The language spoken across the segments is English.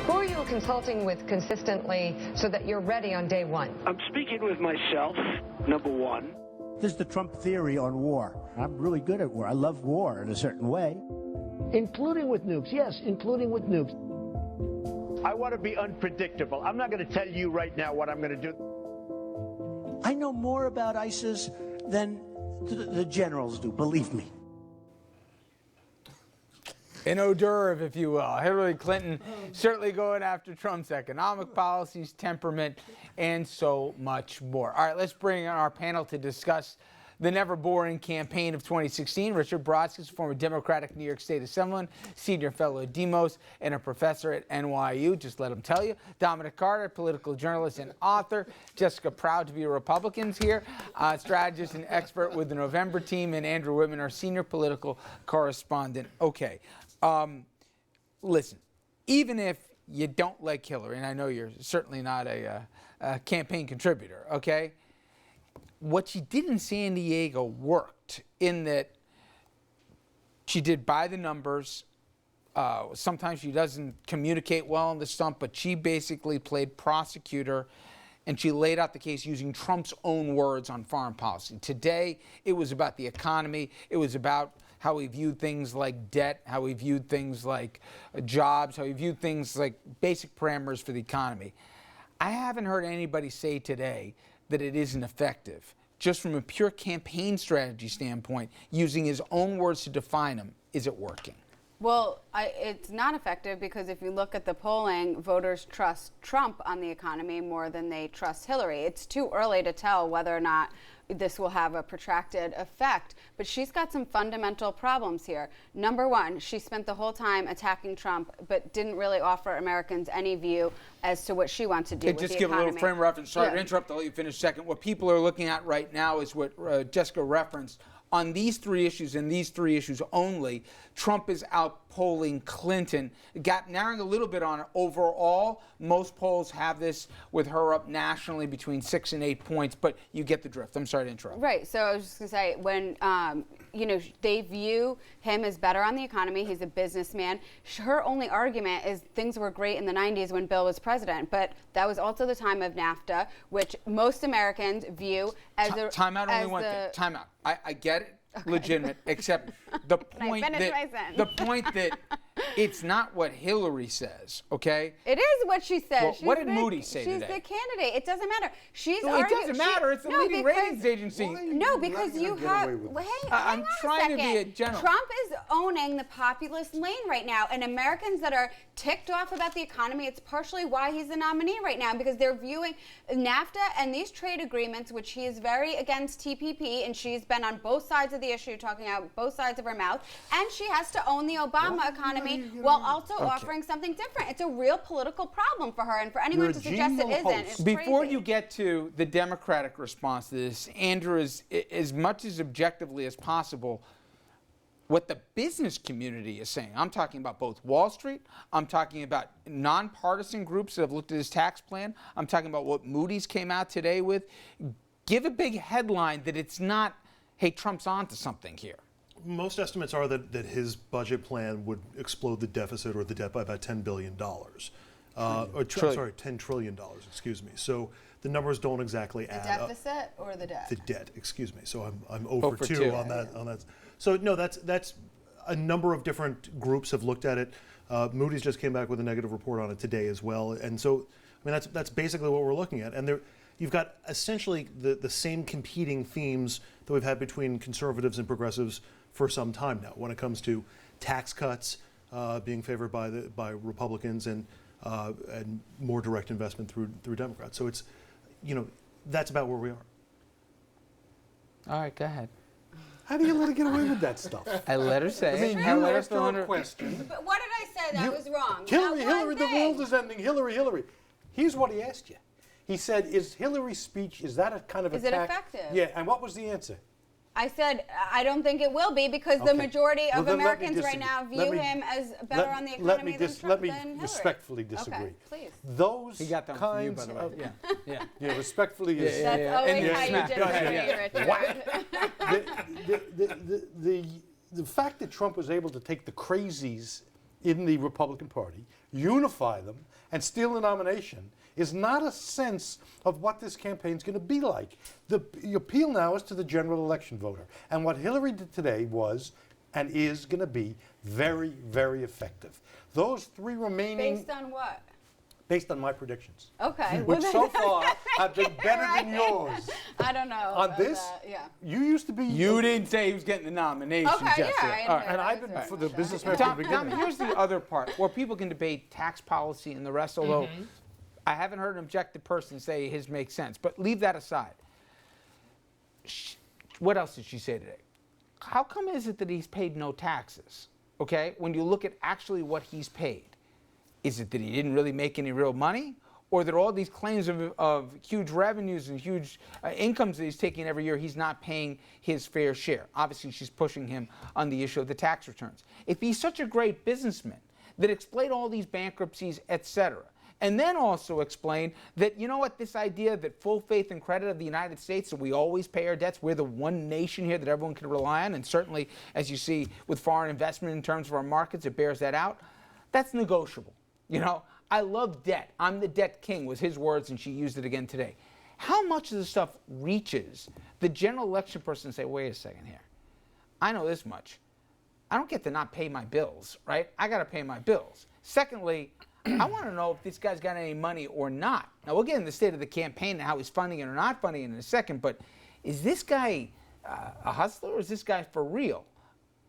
Who are you consulting with consistently so that you're ready on day one? I'm speaking with myself, number one. This is the Trump theory on war. I'm really good at war. I love war in a certain way. Including with nukes, yes, including with nukes. I want to be unpredictable. I'm not going to tell you right now what I'm going to do. I know more about ISIS than the generals do, believe me. An hors d'oeuvre, if you will. Hillary Clinton certainly going after Trump's economic policies, temperament, and so much more. All right, let's bring in our panel to discuss the never-boring campaign of 2016. Richard Brodsky, former Democratic New York State Assemblyman, senior fellow at Demos, and a professor at NYU. Just let him tell you. Dominic Carter, political journalist and author. Jessica, proud to be a Republican here. Strategist and expert with the November team. And Andrew Whitman, our senior political correspondent. Okay. Listen, even if you don't like Hillary, and I know you're certainly not a campaign contributor, okay? What she did in San Diego worked in that she did by the numbers. Sometimes she doesn't communicate well on the stump, but she basically played prosecutor, and she laid out the case using Trump's own words on foreign policy. Today, it was about the economy. It was about how he viewed things like debt, how he viewed things like jobs, how he viewed things like basic parameters for the economy. I haven't heard anybody say today that it isn't effective. Just from a pure campaign strategy standpoint, using his own words to define them, is it working? Well, it's not effective because if you look at the polling, voters trust Trump on the economy more than they trust Hillary. It's too early to tell whether or not this will have a protracted effect, but she's got some fundamental problems here. Number one, she spent the whole time attacking Trump, but didn't really offer Americans any view as to what she wants to do with the economy. Just give a little frame of reference. Sorry to interrupt, I'll let you finish a second. What people are looking at right now is what Jessica referenced. On these three issues and these three issues only, Trump is outpolling Clinton. Gap narrowing a little bit on it. Overall, most polls have this with her up nationally between 6 and 8 points, but you get the drift. I'm sorry to interrupt. Right. So I was just going to say, when they view him as better on the economy, he's a businessman. Her only argument is things were great in the 90s when Bill was president, but that was also the time of NAFTA, which most Americans view as a time out. Only one thing. Time out. I get it. Okay. Legitimate, except the point that it's not what Hillary says, okay? It is what she says. Well, what did Moody say today? She's the candidate. It doesn't matter. It doesn't matter. It's the leading ratings agency. No, because you have. I'm trying to be a general. Trump is owning the populist lane right now, and Americans that are ticked off about the economy, it's partially why he's the nominee right now, because they're viewing NAFTA and these trade agreements, which he is very against TPP, and she's been on both sides of the issue, talking out both sides of her mouth, and she has to own the Obama economy while also offering something different. It's a real political problem for her, and for anyone to suggest it isn't, it's Before crazy. you get to the Democratic response to this, Andrew, is as much as objectively as possible, what the business community is saying. I'm talking about both Wall Street. I'm talking about nonpartisan groups that have looked at his tax plan. I'm talking about what Moody's came out today with. Give a big headline that it's not, hey, Trump's onto something here. Most estimates are that his budget plan would explode the deficit or the debt by about $10 billion. $10 trillion, excuse me. So the numbers don't exactly add up. The deficit or the debt? The debt, excuse me. So I'm 0 for 2 on that. So no, that's a number of different groups have looked at it. Moody's just came back with a negative report on it today as well. And so, I mean, that's basically what we're looking at. And you've got essentially the same competing themes that we've had between conservatives and progressives for some time now when it comes to tax cuts being favored by Republicans and more direct investment through Democrats. So it's, that's about where we are. All right, go ahead. How do you let her get away with that stuff? I let her say. I mean, you asked her a question. But what did I say that was wrong? Hillary, the world is ending. Hillary. Here's what he asked you. He said, is Hillary's speech, is that a kind of attack? Is it effective? Yeah, and what was the answer? I said, I don't think it will be because the majority of Americans right now view him as better on the economy than Trump. Let me respectfully disagree. Okay, please. Those he got them kinds for you, by the way. Yeah, respectfully is. That's always how you disagree, Richard. The fact that Trump was able to take the crazies in the Republican Party, unify them, and steal the nomination is not a sense of what this campaign is going to be like. The appeal now is to the general election voter. And what Hillary did today was and is going to be very, very effective. Those three remaining... Based on what? Based on my predictions. Okay. Which so far have been better than yours. I don't know. On about this, that, yeah. you used to be... You didn't say he was getting the nomination, Okay, Jessica. yeah. All right. And I've been for the businessman from the Tom, beginning. here's the other part where people can debate tax policy and the rest, although I haven't heard an objective person say his makes sense. But leave that aside. What else did she say today? How come is it that he's paid no taxes? Okay, when you look at actually what he's paid, is it that he didn't really make any real money? Or that all these claims of huge revenues and huge incomes that he's taking every year, he's not paying his fair share? Obviously, she's pushing him on the issue of the tax returns. If he's such a great businessman that explained all these bankruptcies, et cetera, and then also explain that, you know what, this idea that full faith and credit of the United States, that we always pay our debts, we're the one nation here that everyone can rely on, and certainly, as you see with foreign investment in terms of our markets, it bears that out, that's negotiable. You know, I love debt. I'm the debt king was his words, and she used it again today. How much of this stuff reaches the general election person to say, wait a second here, I know this much. I don't get to not pay my bills, right? I got to pay my bills. Secondly, I want to know if this guy's got any money or not. Now, we'll get into the state of the campaign and how he's funding it or not funding it in a second, but is this guy a hustler or is this guy for real?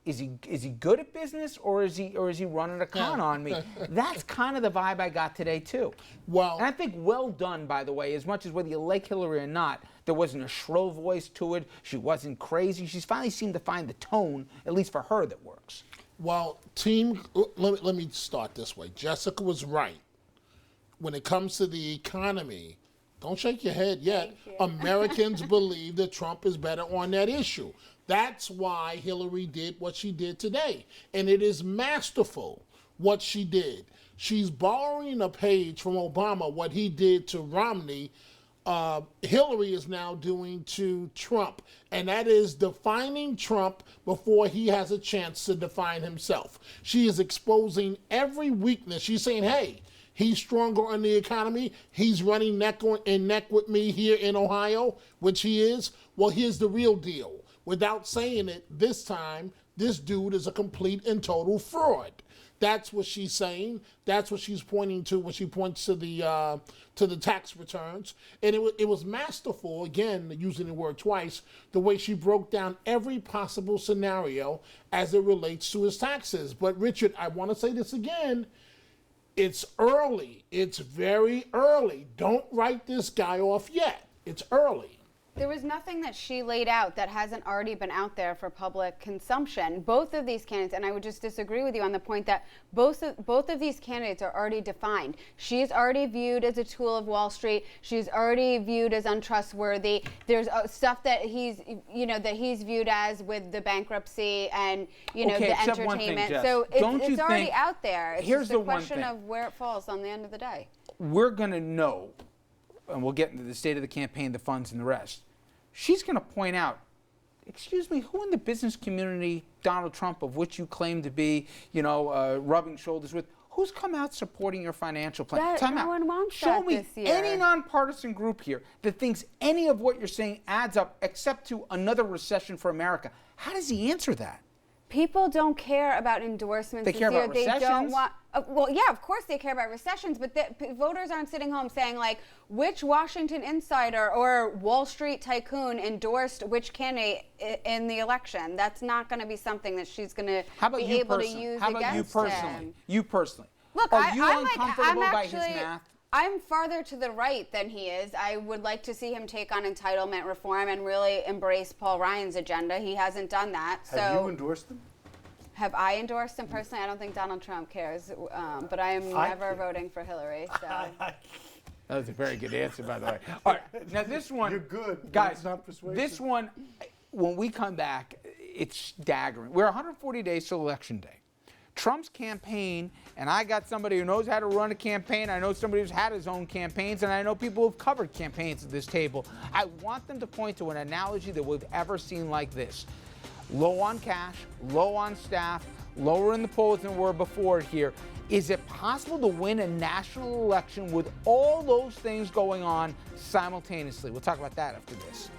Is he good at business or is he running a con on me? That's kind of the vibe I got today too. Well, and I think well done, by the way, as much as whether you like Hillary or not, there wasn't a shrill voice to it. She wasn't crazy. She's finally seemed to find the tone, at least for her, that works. Well, team, let me start this way. Jessica was right. When it comes to the economy, don't shake your head yet. Americans believe that Trump is better on that issue. That's why Hillary did what she did today. And it is masterful what she did. She's borrowing a page from Obama, what he did to Romney. Hillary is now doing to Trump. And that is defining Trump before he has a chance to define himself. She is exposing every weakness. She's saying, hey, he's stronger on the economy. He's running neck and neck with me here in Ohio, which he is. Well, here's the real deal. Without saying it, this time, this dude is a complete and total fraud. That's what she's saying. That's what she's pointing to when she points to the tax returns. And it was masterful, again, using the word twice, the way she broke down every possible scenario as it relates to his taxes. But Richard, I want to say this again. It's early. It's very early. Don't write this guy off yet. It's early. There was nothing that she laid out that hasn't already been out there for public consumption. Both of these candidates, and I would just disagree with you on the point that both of these candidates are already defined. She's already viewed as a tool of Wall Street. She's already viewed as untrustworthy. There's stuff that he's viewed as with the bankruptcy and the entertainment. Thing, so it's already out there. It's here's just a question thing. of where it falls on the end of the day. We're gonna know. And we'll get into the state of the campaign, the funds, and the rest. She's going to point out, excuse me, who in the business community, Donald Trump, of which you claim to be, rubbing shoulders with, who's come out supporting your financial plan? No one wants Show that me this year. any nonpartisan group here that thinks any of what you're saying adds up except to another recession for America. How does he answer that? People don't care about endorsements They care this year. about They recessions? don't want. Well, yeah, of course they care about recessions, but voters aren't sitting home saying like, which Washington insider or Wall Street tycoon endorsed which candidate in the election. That's not going to be something that she's going to be able to use How about against you personally? him. You personally. Look, Are you I'm uncomfortable by his actually, math? I'm farther to the right than he is. I would like to see him take on entitlement reform and really embrace Paul Ryan's agenda. He hasn't done that. Have you endorsed them? Have I endorsed him personally? I don't think Donald Trump cares, but I am never voting for Hillary. So. That was a very good answer, by the way. All right, now this one, You're good, but guys. it's not persuasive. This one, when we come back, it's staggering. We're 140 days till Election Day. Trump's campaign, and I got somebody who knows how to run a campaign. I know somebody who's had his own campaigns, and I know people who've covered campaigns at this table. I want them to point to an analogy that we've ever seen like this. Low on cash, low on staff, lower in the polls than we were before here. Is it possible to win a national election with all those things going on simultaneously? We'll talk about that after this.